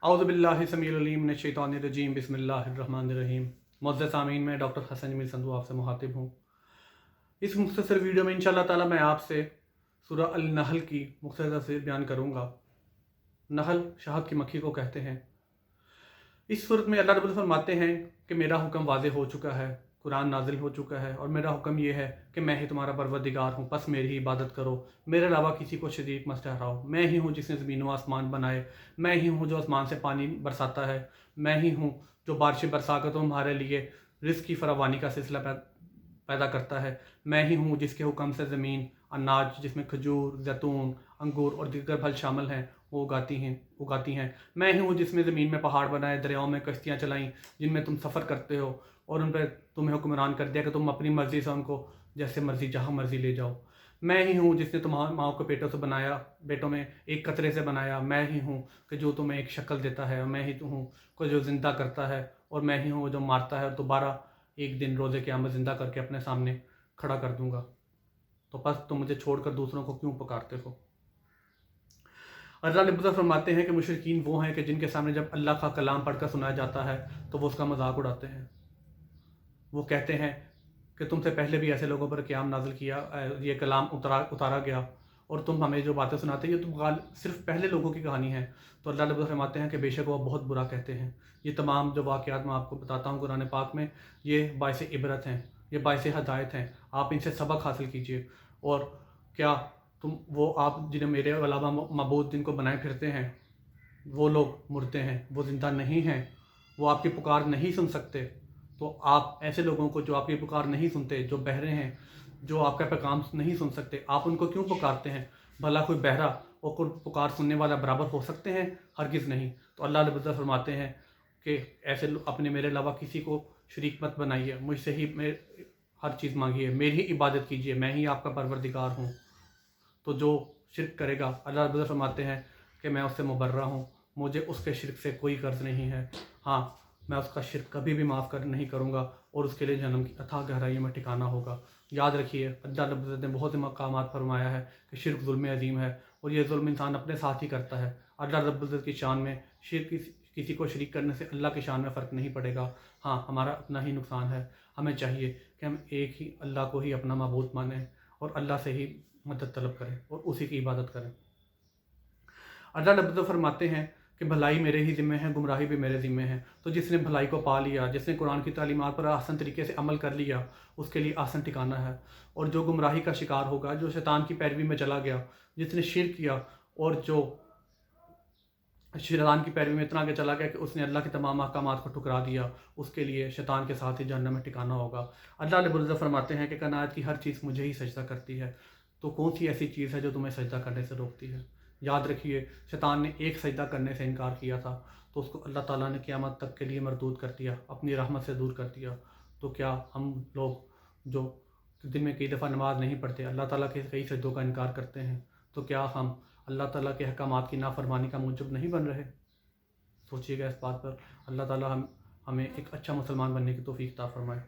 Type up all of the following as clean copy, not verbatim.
औज़ु बिल्लाहि समीउल अलीम मिनश शैतानिर रजीम बिस्मिल्लाहिर रहमानिर रहीम। मुअज़्ज़ज़ सामीन, मैं डॉक्टर हसन मीर संधू आपसे मुखातिब हूँ। इस मुख्तसर वीडियो में इंशाअल्लाह ताला मैं आपसे सूरह अल नहल की मुख्तसर तफसीर बयान करूँगा। नहल शहद की मक्खी को कहते हैं। इस सूरत में अल्लाह रब्बुल फरमाते हैं कि मेरा हुक्म वाज़ेह हो चुका है, कुरान नाजिल हो चुका है और मेरा हुक्म ये है कि मैं ही तुम्हारा परवरदिगार हूँ, बस मेरी ही इबादत करो, मेरे अलावा किसी को शरीक मत ठहराओ। मैं ही हूँ जिसने ज़मीन व आसमान बनाए, मैं ही हूँ जो आसमान से पानी बरसाता है, मैं ही हूँ जो बारिशें बरसा कर तुम्हारे लिए रिज़्क़ की फरावानी का सिलसिला पैदा करता है। मैं ही हूँ जिसके हुक्म से ज़मीन अनाज जिसमें खजूर, जैतून, अंगूर और दीगर फल शामिल हैं वो उगाती हैं। मैं ही हूँ जिसमें ज़मीन में पहाड़ बनाए, दरियाओं में कश्तियाँ चलाई जिनमें तुम सफ़र करते हो और उन पर तुम्हें हुक्मरान कर दिया कि तुम अपनी मर्ज़ी से उनको जैसे मर्ज़ी जहाँ मर्ज़ी ले जाओ। मैं ही हूँ जिसने तुम्हारी माँओं को पेटों में एक कतरे से बनाया। मैं ही हूँ कि जो तुम्हें एक शक्ल देता है, और मैं ही हूँ को जो ज़िंदा करता है, और मैं ही हूँ जो मारता है और दोबारा एक दिन रोज़े क़यामत ज़िंदा करके अपने सामने खड़ा कर दूँगा। तो बस तुम मुझे छोड़कर दूसरों को क्यों पुकारते हो। अल्लाह ने फरमाते हैं कि मुशरिकीन वो हैं कि जिनके सामने जब अल्लाह का कलाम पढ़कर सुनाया जाता है तो वो उसका मजाक उड़ाते हैं। वो कहते हैं कि तुमसे पहले भी ऐसे लोगों पर क़याम नाज़िल किया, ये कलाम उतारा गया और तुम हमें जो बातें सुनाते हैं ये तो सिर्फ पहले लोगों की कहानी है। तो अल्लाह रब्बुल फरमाते हैं कि बेशक वो बहुत बुरा कहते हैं। ये तमाम जो वाक़यात मैं आपको बताता हूँ कुरान पाक में, ये बाइस इबरत हैं, ये बाइस हदायत हैं। आप इनसे सबक हासिल कीजिए। और क्या तुम वो आप जिन्हें मेरे अलावा मबूद जिनको बनाए फिरते हैं, वो लोग मुर्दे हैं, वो ज़िंदा नहीं हैं, वो आपकी पुकार नहीं सुन सकते। तो आप ऐसे लोगों को जो आपकी पुकार नहीं सुनते, जो बहरे हैं, जो आपका पैगाम नहीं सुन सकते, आप उनको क्यों पुकारते हैं। भला कोई बहरा और कोई पुकार सुनने वाला बराबर हो सकते हैं? हरगिज़ नहीं। तो अल्लाह रब्बुल फरमाते हैं कि ऐसे अपने मेरे अलावा किसी को शरीक मत बनाइए, मुझसे ही हर चीज़ मांगिए, मेरी ही इबादत कीजिए, मैं ही आपका परवरदिगार हूँ। तो जो शिरक करेगा, अल्लाह रब्बुल फरमाते हैं कि मैं उससे मुबर्रा हूँ, मुझे उसके शिरक से कोई कर्ज नहीं है। हाँ, मैं उसका शिरक कभी भी नहीं करूँगा और उसके लिए जन्म की अथाह गहराइयों में ठिकाना होगा। याद रखिए, अल्लाह रब्बुल इज़्ज़त ने बहुत से मकामात फरमाया है कि शिरक ज़ुल्म अज़ीम है और ये ज़ुल्म इंसान अपने साथ ही करता है। अल्लाह रब्बुल इज़्ज़त की शान में शिरक किसी को शरीक करने से अल्लाह की शान में फ़र्क नहीं पड़ेगा। हाँ, हमारा अपना ही नुकसान है। हमें चाहिए कि हम एक ही अल्लाह को ही अपना माबूद मानें और अल्लाह से ही मदद तलब करें और उसी की इबादत करें। अल्लाह रब्बुल फरमाते हैं कि भलाई मेरे ही ज़िम्मे है, गुमराही भी मेरे ज़िम्मे है। तो जिसने भलाई को पा लिया, जिसने कुरान की तालीमात पर आसान तरीके से अमल कर लिया, उसके लिए आसान ठिकाना है। और जो गुमराही का शिकार होगा, जो शैतान की पैरवी में चला गया, जिसने शिर्क किया और जो शैतान की पैरवी में इतना आगे चला गया कि उसने अल्लाह के तमाम अहकामात को ठुकरा दिया, उसके लिए शैतान के साथ ही जहन्नम में ठिकाना होगा। अल्लाह रब्बुल इज़्ज़त फरमाते हैं कि कायनात की हर चीज़ मुझे ही सजदा करती है, तो कौन सी ऐसी चीज़ है जो तुम्हें सजदा करने से रोकती है। याद रखिए, शैतान ने एक सजदा करने से इनकार किया था तो उसको अल्लाह ताला ने क़यामत तक के लिए मरदूद कर दिया, अपनी रहमत से दूर कर दिया। तो क्या हम लोग जो दिन में कई दफ़ा नमाज नहीं पढ़ते, अल्लाह ताला के कई सजदों का इनकार करते हैं, तो क्या हम अल्लाह ताला के अहकामात की नाफरमानी का मूजब नहीं बन रहे। सोचिएगा इस बात पर। अल्लाह ताला हमें एक अच्छा मुसलमान बनने की तौफीक अता फरमाए।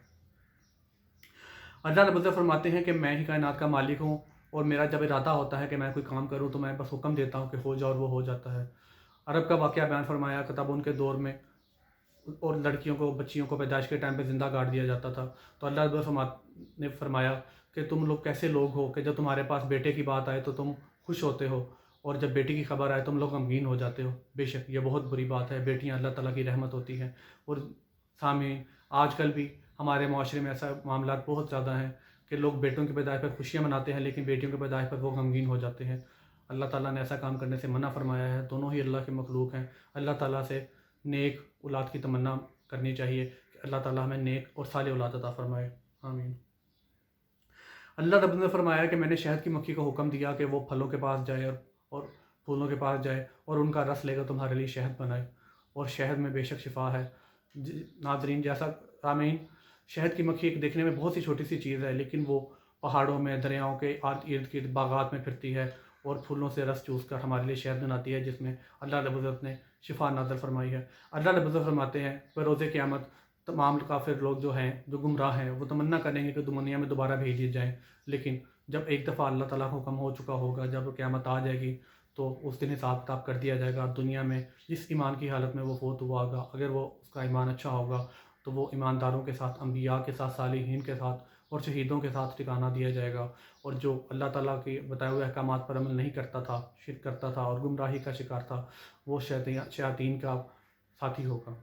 अल्लाह रब्बुल फरमाते हैं कि मैं ही कायनात का मालिक हूँ और मेरा जब इरादा होता है कि मैं कोई काम करूँ तो मैं बस हुक्म देता हूँ कि हो जाओ और वो हो जाता है। अरब का वाक़या बयान फरमाया कि तब उनके दौर में और लड़कियों को, बच्चियों को पैदाइश के टाइम पे ज़िंदा गाड़ दिया जाता था। तो अल्लाह ने फरमाया कि तुम लोग कैसे लोग हो कि जब तुम्हारे पास बेटे की बात आए तो तुम खुश होते हो और जब बेटी की खबर आए तुम लोग गमगीन हो जाते हो। बेशक ये बहुत बुरी बात है। बेटियां अल्लाह ताला की रहमत होती हैं और सामईन, आजकल भी हमारे माशरे में ऐसा मामला बहुत ज़्यादा हैं कि लोग बेटों की पैदाइश पर खुशियाँ मनाते हैं लेकिन बेटियों की पैदाइश पर वो गमगीन हो जाते हैं। अल्लाह ताला ने ऐसा काम करने से मना फरमाया है। दोनों ही अल्लाह के मखलूक हैं। अल्लाह ताला से नेक औलाद की तमन्ना करनी चाहिए कि अल्लाह ताला हमें नेक और साले औलाद अता फरमाए। आमीन। अल्लाह रब ने फरमाया कि मैंने शहद की मक्खी को हुक्म दिया कि वो फलों के पास जाए और फूलों के पास जाए और उनका रस लेकर तुम्हारे लिए शहद बनाए और शहद में बेशक शिफा है। नादरीन, जैसा आमीन, शहद की मक्खी एक देखने में बहुत सी छोटी सी चीज़ है लेकिन वो पहाड़ों में, दरियाओं के इर्द गिर्द बागात में फिरती है और फूलों से रस चूस कर हमारे लिए शहद बनाती है जिसमें अल्लाह रब्बुल इज़्ज़त ने शिफा नाज़िल फरमाई है। अल्लाह रब्बुल इज़्ज़त फरमाते हैं पर रोज़े क़यामत तमाम काफ़िर लोग जो हैं, जो गुमराह हैं, वो तमन्ना करेंगे कि दुनिया में दोबारा भेज दिए जाएँ। लेकिन जब एक दफ़ा अल्लाह ताला का हुक्म हो चुका होगा, जब क़यामत आ जाएगी تو اس دن حساب کتاب کر دیا جائے گا. دنیا میں جس ایمان کی حالت میں وہ فوت ہوا ہوگا، اگر وہ اس کا ایمان اچھا ہوگا تو وہ ایمانداروں کے ساتھ، انبیاء کے ساتھ، صالحین کے ساتھ اور شہیدوں کے ساتھ ٹھکانہ دیا جائے گا. اور جو اللہ تعالیٰ کے بتائے ہوئے احکامات پر عمل نہیں کرتا تھا، شرک کرتا تھا اور گمراہی کا شکار تھا، وہ شیاطین کا ساتھی ہوگا.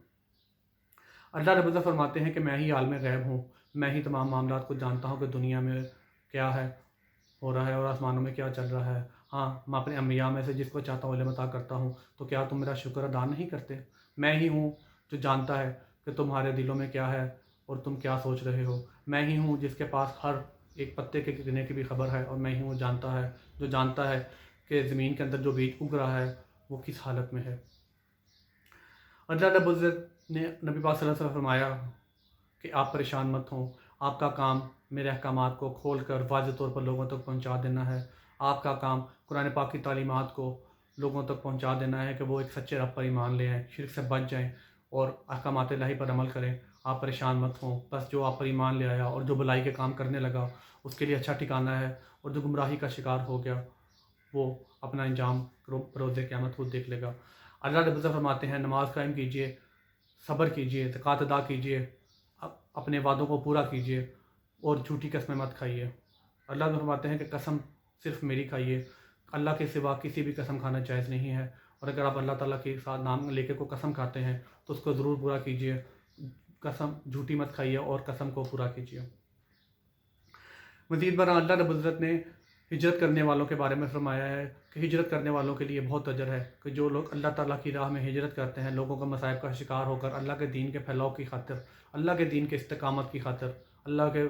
اللہ رب العزت فرماتے ہیں کہ میں ہی عالم غیب ہوں، میں ہی تمام معاملات کو جانتا ہوں کہ دنیا میں کیا ہے ہو رہا ہے اور آسمانوں میں کیا چل رہا ہے. ہاں، میں اپنے انبیاء میں سے جس کو چاہتا ہوں علم عطا کرتا ہوں. تو کیا تم میرا شکر ادا نہیں کرتے؟ میں ہی ہوں جو جانتا ہے کہ تمہارے دلوں میں کیا ہے اور تم کیا سوچ رہے ہو. میں ہی ہوں جس کے پاس ہر ایک پتے کے گرنے کی بھی خبر ہے، اور میں ہی ہوں جو جانتا ہے کہ زمین کے اندر جو بیج اگ رہا ہے وہ کس حالت میں ہے. اللہ رب العزت نے نبی پاک صلی اللہ علیہ وسلم فرمایا کہ آپ پریشان مت ہوں، آپ کا کام میرے احکامات کو کھول کر واضح طور پر لوگوں تک پہنچا دینا ہے. آپ کا کام قرآن پاک کی تعلیمات کو لوگوں تک پہنچا دینا ہے کہ وہ ایک سچے رب پر ایمان لے آئیں، شرک سے بچ جائیں اور احکامات الہی پر عمل کریں. آپ پریشان مت ہوں، بس جو آپ پر ایمان لے آیا اور جو بھلائی کے کام کرنے لگا اس کے لیے اچھا ٹھکانہ ہے، اور جو گمراہی کا شکار ہو گیا وہ اپنا انجام روز قیامت خود دیکھ لے گا. اللہ رب العزت فرماتے ہیں نماز قائم کیجئے، صبر کیجئے، زکوٰۃ ادا کیجئے، اپنے وعدوں کو پورا کیجئے اور جھوٹی قسمیں مت کھائیے. اللہ رب فرماتے ہیں کہ قسم صرف میری کھائیے، اللہ کے سوا کسی بھی قسم کھانا جائز نہیں ہے. اور اگر آپ اللہ تعالیٰ کے ساتھ نام لے کے کوئی قسم کھاتے ہیں تو اس کو ضرور پورا کیجئے. قسم جھوٹی مت کھائیے اور قسم کو پورا کیجئے. مزید برآں اللہ رب العزت نے ہجرت کرنے والوں کے بارے میں فرمایا ہے کہ ہجرت کرنے والوں کے لیے بہت اجر ہے، کہ جو لوگ اللہ تعالیٰ کی راہ میں ہجرت کرتے ہیں، لوگوں کا مصائب کا شکار ہو کر اللہ کے دین کے پھیلاؤ کی خاطر، اللہ کے دین کے استقامت کی خاطر، اللہ کے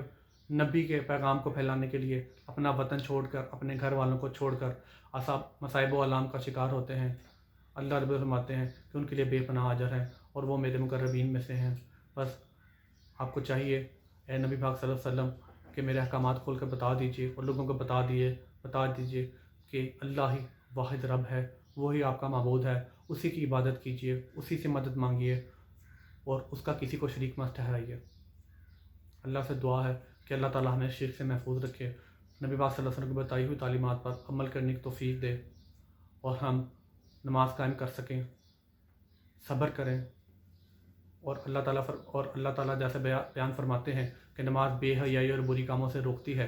نبی کے پیغام کو پھیلانے کے لیے اپنا وطن چھوڑ کر، اپنے گھر والوں کو چھوڑ کر مصائب و آلام کا شکار ہوتے ہیں. اللہ رب فرماتے ہیں کہ ان کے لیے بے پناہ اجر ہے اور وہ میرے مقربین میں سے ہیں. بس آپ کو چاہیے اے نبی پاک صلی اللہ علیہ وسلم کہ میرے احکامات کھول کر بتا دیجئے اور لوگوں کو بتا دیجئے کہ اللہ ہی واحد رب ہے، وہی آپ کا معبود ہے، اسی کی عبادت کیجئے، اسی سے مدد مانگیے اور اس کا کسی کو شریک مت ٹھہرائیے. اللہ سے دعا ہے کہ اللہ تعالیٰ ہمیں شرک سے محفوظ رکھے، نبی پاک صلی اللہ علیہ وسلم کی بتائی ہوئی تعلیمات پر عمل کرنے کی توفیق دے اور ہم نماز قائم کر سکیں، صبر کریں. اور اللہ تعالیٰ جیسے بیان فرماتے ہیں کہ نماز بے حیائی اور بری کاموں سے روکتی ہے،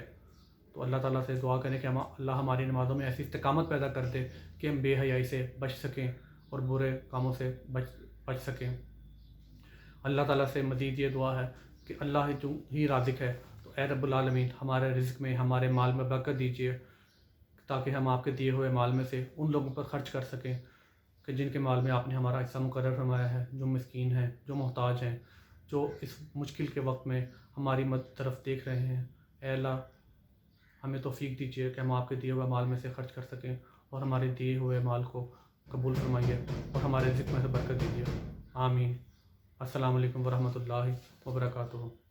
تو اللہ تعالیٰ سے دعا کریں کہ اللہ ہماری نمازوں میں ایسی استقامت پیدا کر دے کہ ہم بے حیائی سے بچ سکیں اور برے کاموں سے بچ سکیں. اللہ تعالیٰ سے مزید یہ دعا ہے کہ اللہ ہی رازق ہے، تو اے رب العالمین ہمارے رزق میں، ہمارے مال میں برکت دیجیے تاکہ ہم آپ کے دیے ہوئے مال میں سے ان لوگوں پر خرچ کر سکیں کہ جن کے مال میں آپ نے ہمارا حصہ مقرر فرمایا ہے، جو مسکین ہیں، جو محتاج ہیں، جو اس مشکل کے وقت میں ہماری مدد طرف دیکھ رہے ہیں. اے اللہ ہمیں توفیق دیجیے کہ ہم آپ کے دیے ہوئے مال میں سے خرچ کر سکیں اور ہمارے دیے ہوئے مال کو قبول فرمائیے اور ہمارے رزق میں سے برکت دیجیے. آمین. السلام علیکم ورحمۃ اللہ وبرکاتہ.